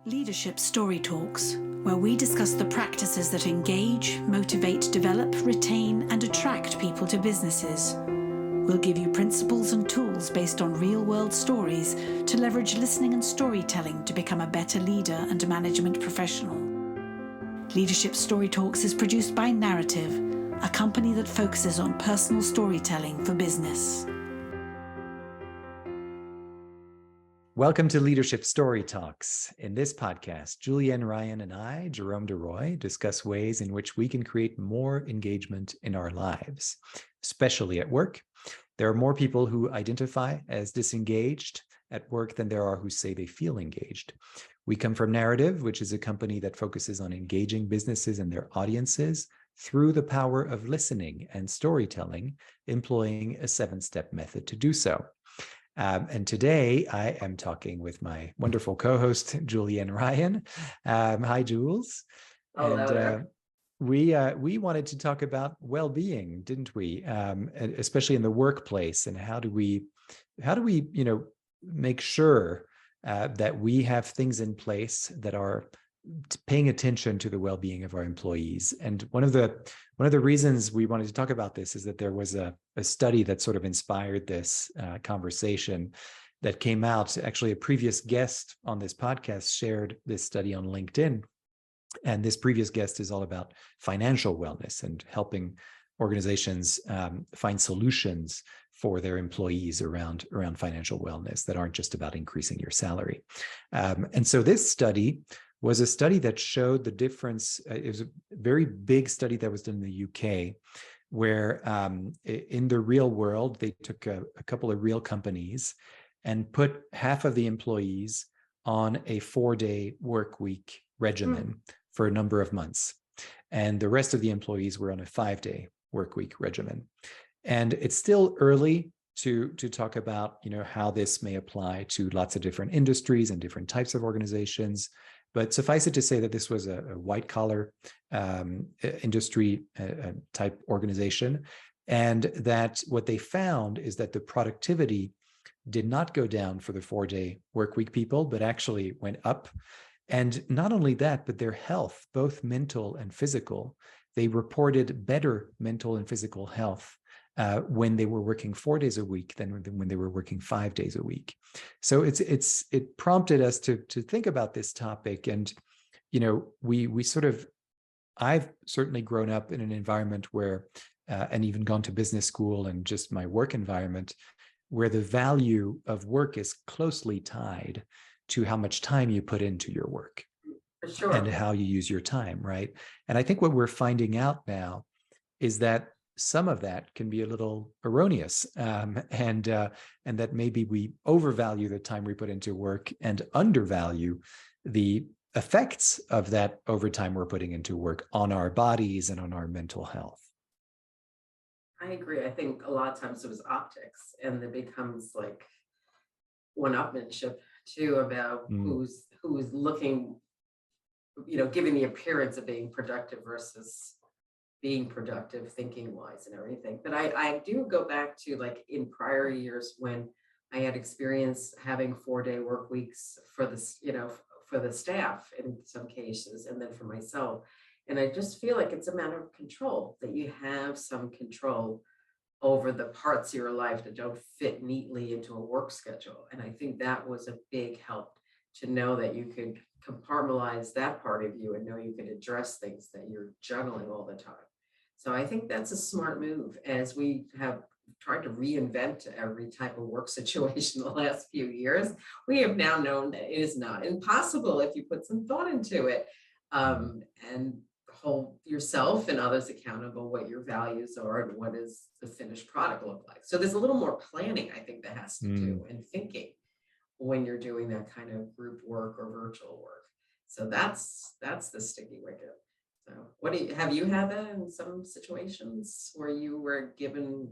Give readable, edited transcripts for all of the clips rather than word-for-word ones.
Leadership Story Talks, where we discuss the practices that engage, motivate, develop, retain, and attract people to businesses. We'll give you principles and tools based on real-world stories to leverage listening and storytelling to become a better leader and management professional. Leadership Story Talks is produced by Narrative, a company that focuses on personal storytelling for business. Welcome to Leadership Story Talks. In this podcast, Julienne Ryan and I, Jerome DeRoy, discuss ways in which we can create more engagement in our lives, especially at work. There are more people who identify as disengaged at work than there are who say they feel engaged. We come from Narrative, which is a company that focuses on engaging businesses and their audiences through the power of listening and storytelling, employing a 7-step method to do so. And today I am talking with my wonderful co-host, Julienne Ryan. Hi, Jules. Hello. We wanted to talk about well-being, didn't we? Especially in the workplace, and how do we make sure that we have things in place that are paying attention to the well-being of our employees. And one of the reasons we wanted to talk about this is that there was a study that sort of inspired this conversation that came out. Actually, a previous guest on this podcast shared this study on LinkedIn. And this previous guest is all about financial wellness and helping organizations find solutions for their employees around financial wellness that aren't just about increasing your salary. And so this study was a study that showed the difference. It was a very big study that was done in the UK, where in the real world, they took a couple of real companies and put half of the employees on a 4-day work week regimen for a number of months. And the rest of the employees were on a 5-day work week regimen. And it's still early to talk about, how this may apply to lots of different industries and different types of organizations. But suffice it to say that this was a white-collar industry type organization, and that what they found is that the productivity did not go down for the 4-day work week people, but actually went up. And not only that, but their health, both mental and physical, they reported better mental and physical health when they were working 4 days a week than when they were working 5 days a week. So it prompted us to think about this topic. And, I've certainly grown up in an environment where, and even gone to business school and just my work environment, where the value of work is closely tied to how much time you put into your work. For sure. And how you use your time, right? And I think what we're finding out now is that some of that can be a little erroneous, and that maybe we overvalue the time we put into work and undervalue the effects of that overtime we're putting into work on our bodies and on our mental health. I agree. I think a lot of times it was optics, and it becomes like one-upmanship too about who's looking, giving the appearance of being productive versus being productive thinking wise and everything. But I do go back to, like, in prior years when I had experience having 4-day work weeks for this, for the staff in some cases, and then for myself. And I just feel like it's a matter of control, that you have some control over the parts of your life that don't fit neatly into a work schedule. And I think that was a big help, to know that you could compartmentalize that part of you and know you could address things that you're juggling all the time. So I think that's a smart move, as we have tried to reinvent every type of work situation the last few years. We have now known that it is not impossible if you put some thought into it, and hold yourself and others accountable, what your values are and what does the finished product look like. So there's a little more planning, I think, that has to do, and thinking, when you're doing that kind of group work or virtual work. So that's the sticky wicket. So have you had that in some situations where you were given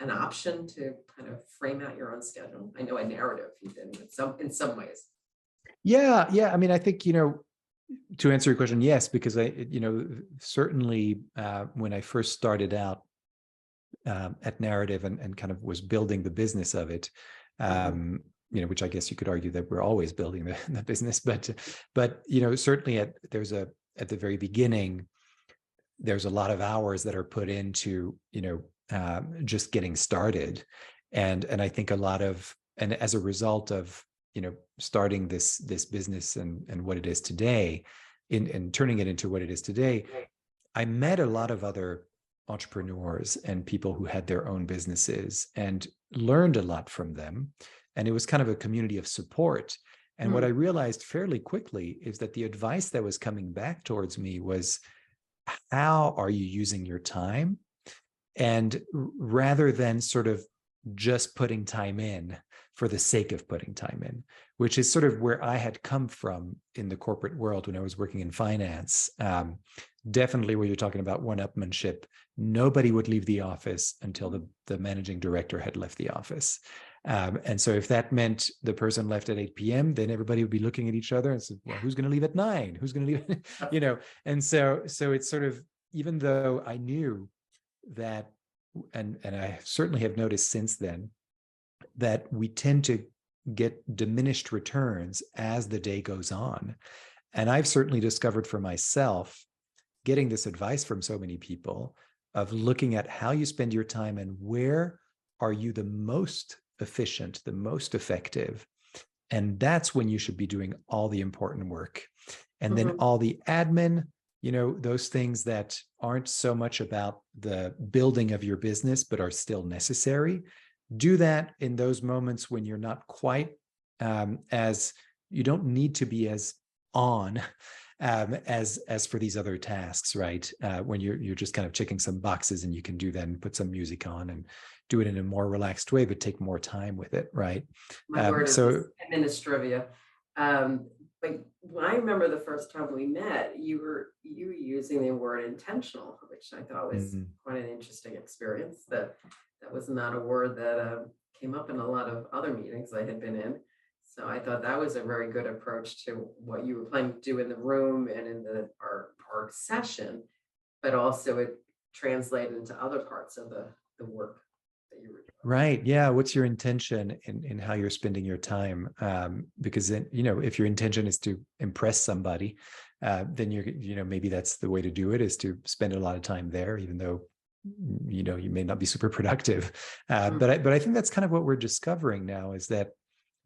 an option to kind of frame out your own schedule? I know a Narrative you did in some ways. Yeah. I mean, I think, to answer your question, yes, because certainly when I first started out at Narrative and kind of was building the business of it, which I guess you could argue that we're always building the business, but certainly at the very beginning, there's a lot of hours that are put into just getting started, and I think and as a result of starting this business and what it is today, and turning it into what it is today, I met a lot of other entrepreneurs and people who had their own businesses and learned a lot from them. And it was kind of a community of support. And what I realized fairly quickly is that the advice that was coming back towards me was, how are you using your time? And rather than sort of just putting time in for the sake of putting time in, which is sort of where I had come from in the corporate world when I was working in finance. Definitely where you're talking about one-upmanship, nobody would leave the office until the managing director had left the office. And so if that meant the person left at 8 p.m., then everybody would be looking at each other and said, well, who's going to leave at 9? Who's going to leave? And so it's sort of, even though I knew that, and I certainly have noticed since then, that we tend to get diminished returns as the day goes on. And I've certainly discovered for myself, getting this advice from so many people, of looking at how you spend your time and where are you the most efficient, the most effective. And that's when you should be doing all the important work. And then all the admin, those things that aren't so much about the building of your business, but are still necessary, do that in those moments when you're not quite you don't need to be as on as for these other tasks, right? When you're just kind of checking some boxes, and you can do that and put some music on and do it in a more relaxed way, but take more time with it, right? My word is administrivia. But when I remember the first time we met, you were using the word intentional, which I thought was quite an interesting experience. That was not a word that came up in a lot of other meetings I had been in. So I thought that was a very good approach to what you were planning to do in the room and in our session, but also it translated into other parts of the work that you were doing. Right. Yeah. What's your intention in how you're spending your time? Because then, if your intention is to impress somebody, then maybe that's the way to do it, is to spend a lot of time there, even though you may not be super productive. But I think that's kind of what we're discovering now, is that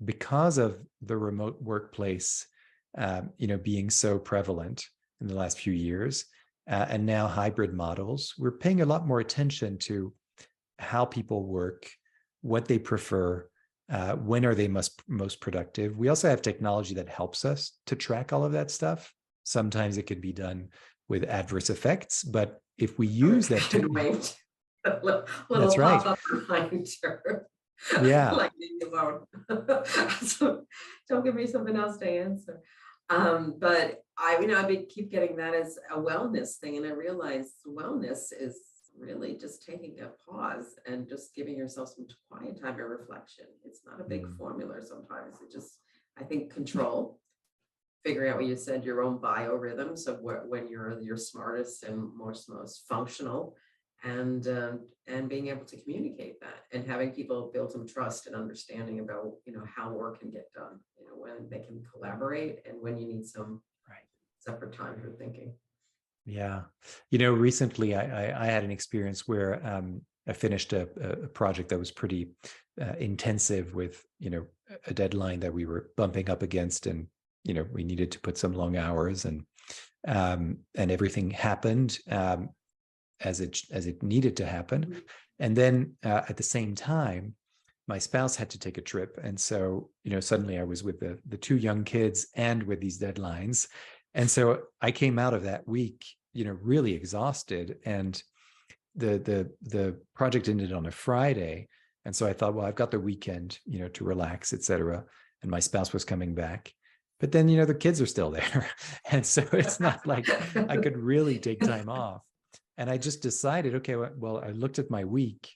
because of the remote workplace, being so prevalent in the last few years, and now hybrid models, we're paying a lot more attention to how people work, what they prefer, when are they most productive. We also have technology that helps us to track all of that stuff. Sometimes it could be done with adverse effects, but if we use that technology, that's right. Pop-up reminder. Yeah. Like leave me alone. So don't give me something else to answer. But I keep getting that as a wellness thing, and I realize wellness is really just taking a pause and just giving yourself some quiet time and reflection. It's not a big formula sometimes. It just, I think, control, figuring out what you said, your own biorhythms of when you're your smartest and most functional, and being able to communicate that, and having people build some trust and understanding about how work can get done, when they can collaborate and when you need some separate time for thinking. Yeah. Recently I had an experience where I finished a project that was pretty intensive, with a deadline that we were bumping up against, and we needed to put some long hours, and everything happened as it needed to happen. And then at the same time, my spouse had to take a trip, and so suddenly I was with the two young kids and with these deadlines, and so I came out of that week really exhausted, and the project ended on a Friday, and so I thought, well, I've got the weekend to relax, etc. And my spouse was coming back, but then the kids are still there, and so it's not like I could really take time off. And I just decided, okay, well, I looked at my week,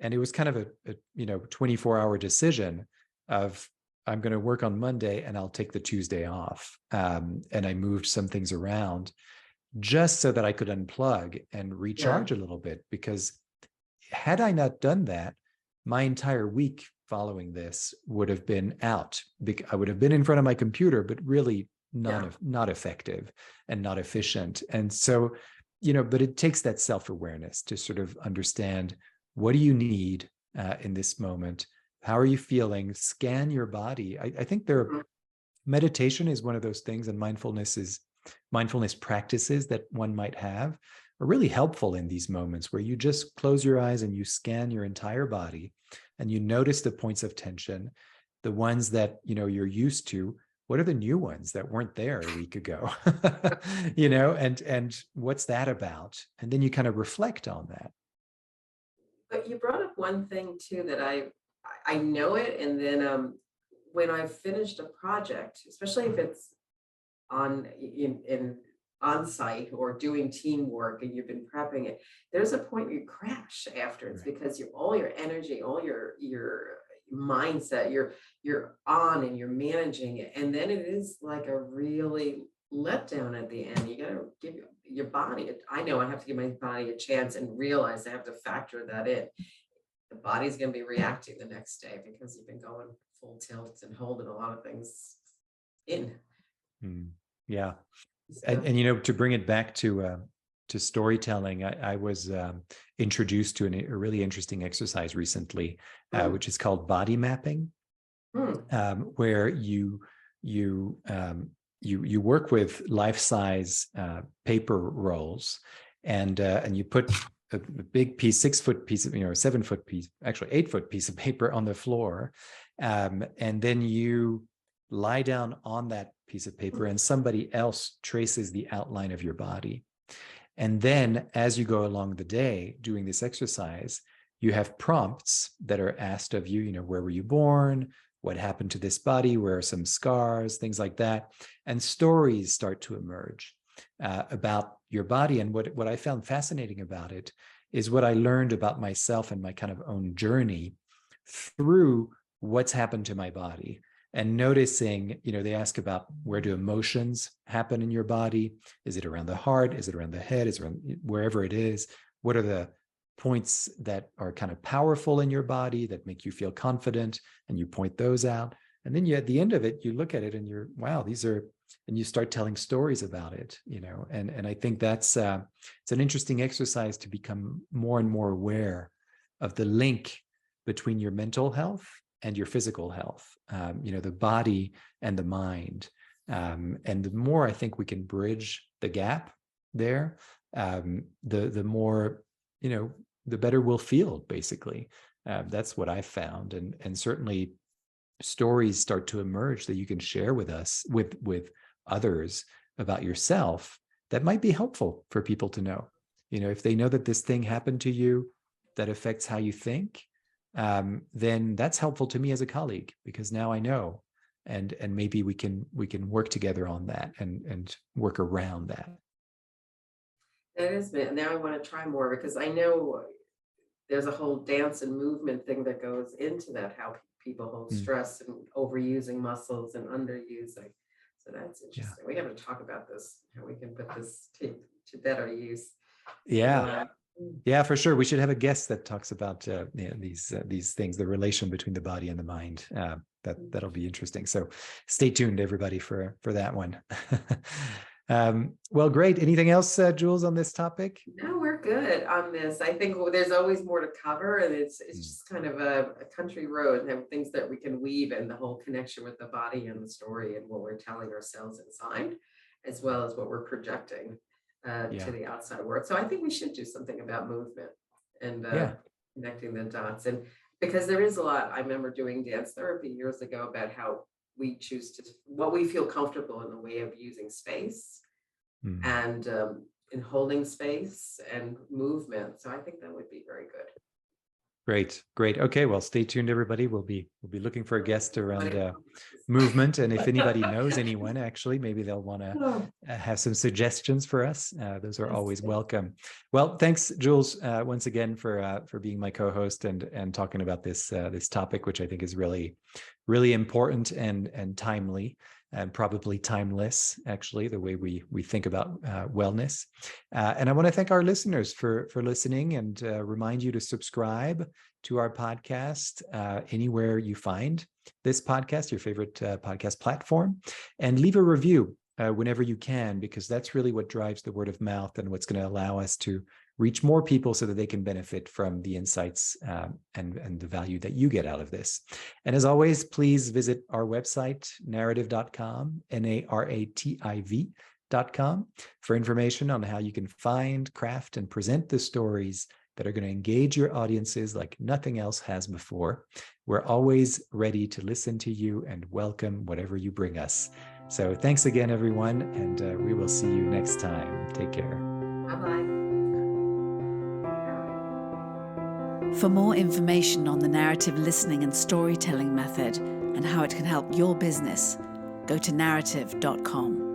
and it was kind of a 24-hour decision of, I'm going to work on Monday and I'll take the Tuesday off. And I moved some things around just so that I could unplug and recharge a little bit, because had I not done that, my entire week following this would have been out. I would have been in front of my computer, but really not effective and not efficient. And so, but it takes that self-awareness to sort of understand, what do you need in this moment? How are you feeling? Scan your body. I think meditation is one of those things, and mindfulness practices that one might have are really helpful in these moments where you just close your eyes and you scan your entire body and you notice the points of tension, the ones that you're used to. What are the new ones that weren't there a week ago? And what's that about? And then you kind of reflect on that. But you brought up one thing too that I know it, and then when I've finished a project, especially if it's on site or doing teamwork and you've been prepping it, there's a point where you crash afterwards, right? Because all your energy, all your mindset, you're on and you're managing it, and then it is like a really letdown at the end. You got to give your body, I know I have to give my body a chance and realize I have to factor that in. The body's going to be reacting the next day because you've been going full tilt and holding a lot of things in. Yeah. So, and to bring it back to storytelling, I was introduced to a really interesting exercise recently, which is called body mapping, where you work with life-size paper rolls, and you put a big piece, 6-foot piece of, 7-foot piece, actually 8-foot piece of paper on the floor, and then you lie down on that piece of paper, and somebody else traces the outline of your body. And then as you go along the day doing this exercise, you have prompts that are asked of you, where were you born? What happened to this body? Where are some scars? Things like that. And stories start to emerge about your body. And what I found fascinating about it is what I learned about myself and my kind of own journey through what's happened to my body. And noticing, they ask about, where do emotions happen in your body? Is it around the heart? Is it around the head? Is it around wherever it is? What are the points that are kind of powerful in your body that make you feel confident? And you point those out. And then at the end of it, you look at it and you're, wow, these are, and you start telling stories about it, and I think that's, it's an interesting exercise to become more and more aware of the link between your mental health and your physical health, the body and the mind. And the more I think we can bridge the gap there, the more, the better we'll feel, basically. That's what I've found. And certainly stories start to emerge that you can share with us, with others, about yourself, that might be helpful for people to know. If they know that this thing happened to you that affects how you think, then that's helpful to me as a colleague, because now I know, and maybe we can work together on that and work around that. That is it. Now I want to try more, because I know there's a whole dance and movement thing that goes into that, how people hold stress and overusing muscles and underusing. So that's interesting. Yeah. We have to talk about this, how we can put this to better use. Yeah. Yeah, for sure. We should have a guest that talks about these things, the relation between the body and the mind. That'll be interesting. So stay tuned, everybody, for that one. Well, great. Anything else, Jules, on this topic? No, we're good on this. I think there's always more to cover, and it's just kind of a country road, and have things that we can weave in, the whole connection with the body and the story and what we're telling ourselves inside, as well as what we're projecting to the outside world. So I think we should do something about movement and connecting the dots. And because there is a lot, I remember doing dance therapy years ago about how we choose what we feel comfortable in the way of using space and in holding space and movement. So I think that would be very good. Great. Okay, well, stay tuned, everybody. We'll be looking for a guest around movement, and if anybody knows anyone, actually, maybe they'll want to have some suggestions for us. Those are always welcome. Well, thanks, Jules, once again for being my co-host and talking about this topic, which I think is really, really important and timely. and probably timeless, actually, the way we think about wellness. And I want to thank our listeners for listening, and remind you to subscribe to our podcast anywhere you find this podcast, your favorite podcast platform, and leave a review whenever you can, because that's really what drives the word of mouth and what's going to allow us to reach more people so that they can benefit from the insights and the value that you get out of this. And as always, please visit our website, narrative.com, NARATIV.com, for information on how you can find, craft, and present the stories that are going to engage your audiences like nothing else has before. We're always ready to listen to you and welcome whatever you bring us. So thanks again, everyone, and we will see you next time. Take care. Bye-bye. For more information on the narrative listening and storytelling method and how it can help your business, go to narrative.com.